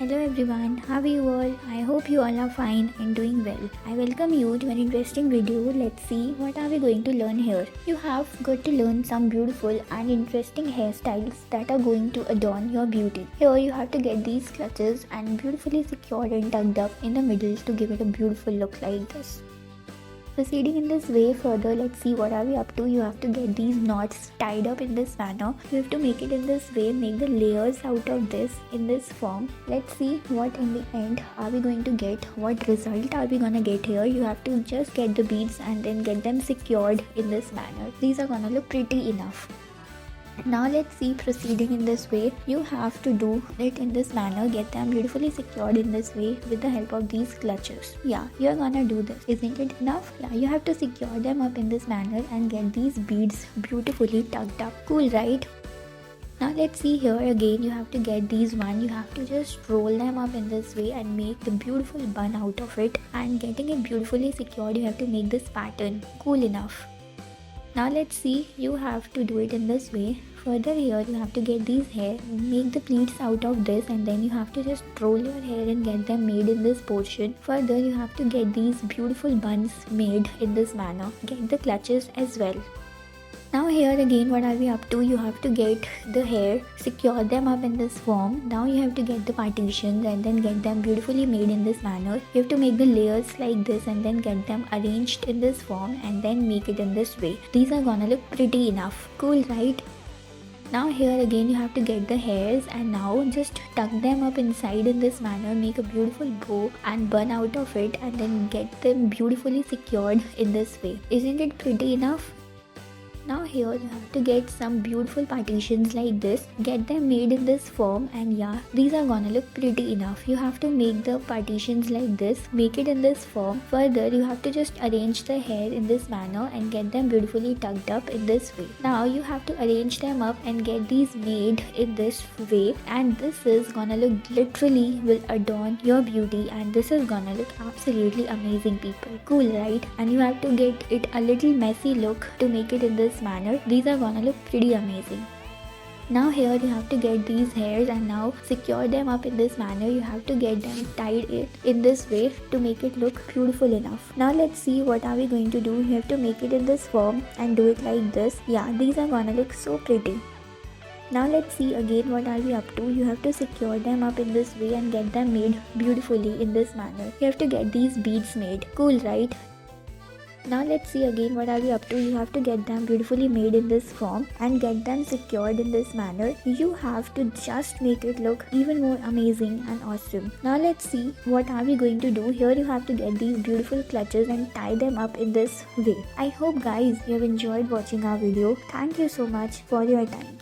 Hello everyone, how are you all? I hope you all are fine and doing well. I welcome you to an interesting video. Let's see what are we going to learn here. You have got to learn some beautiful and interesting hairstyles that are going to adorn your beauty. Here you have to get these clutches and beautifully secured and tucked up in the middle to give it a beautiful look like this. Proceeding in this way further, let's see what are we up to. You have to get these knots tied up in this manner. You have to make it in this way, make the layers out of this in this form. Let's see what in the end are we going to get, what result are we gonna get here. You have to just get the beads and then get them secured in this manner. These are gonna look pretty enough. Now let's see, proceeding in this way, you have to do it in this manner, get them beautifully secured in this way with the help of these clutches. Yeah, you're gonna do this. Isn't it enough? Yeah, you have to secure them up in this manner and get these beads beautifully tucked up. Cool, right? Now let's see here again, you have to get these one, you have to just roll them up in this way and make the beautiful bun out of it, and getting it beautifully secured you have to make this pattern. Cool enough. Now let's see, you have to do it in this way. Further here you have to get these hair, make the pleats out of this, and then you have to just roll your hair and get them made in this portion. Further you have to get these beautiful buns made in this manner. Get the clutches as well. Now here again what are we up to, you have to get the hair, secure them up in this form. Now you have to get the partitions and then get them beautifully made in this manner. You have to make the layers like this and then get them arranged in this form and then make it in this way. These are gonna look pretty enough. Cool, right? Now here again you have to get the hairs and now just tuck them up inside in this manner, make a beautiful bow and bun out of it and then get them beautifully secured in this way. Isn't it pretty enough? Now here you have to get some beautiful partitions like this, get them made in this form, and yeah, these are gonna look pretty enough. You have to make the partitions like this, make it in this form. Further you have to just arrange the hair in this manner and get them beautifully tucked up in this way. Now you have to arrange them up and get these made in this way, and this is gonna look literally will adorn your beauty, and this is gonna look absolutely amazing, people. Cool, right? And you have to get it a little messy look to make it in this manner. These are gonna look pretty amazing. Now here you have to get these hairs and now secure them up in this manner. You have to get them tied in this way to make it look beautiful enough. Now let's see what are we going to do. You have to make it in this form and do it like this. Yeah, these are gonna look so pretty. Now let's see again what are we up to. You have to secure them up in this way and get them made beautifully in this manner. You have to get these beads made. Cool, right? Now let's see again what are we up to. You have to get them beautifully made in this form and get them secured in this manner. You have to just make it look even more amazing and awesome. Now let's see what are we going to do. Here you have to get these beautiful clutches and tie them up in this way. I hope guys you have enjoyed watching our video. Thank you so much for your time.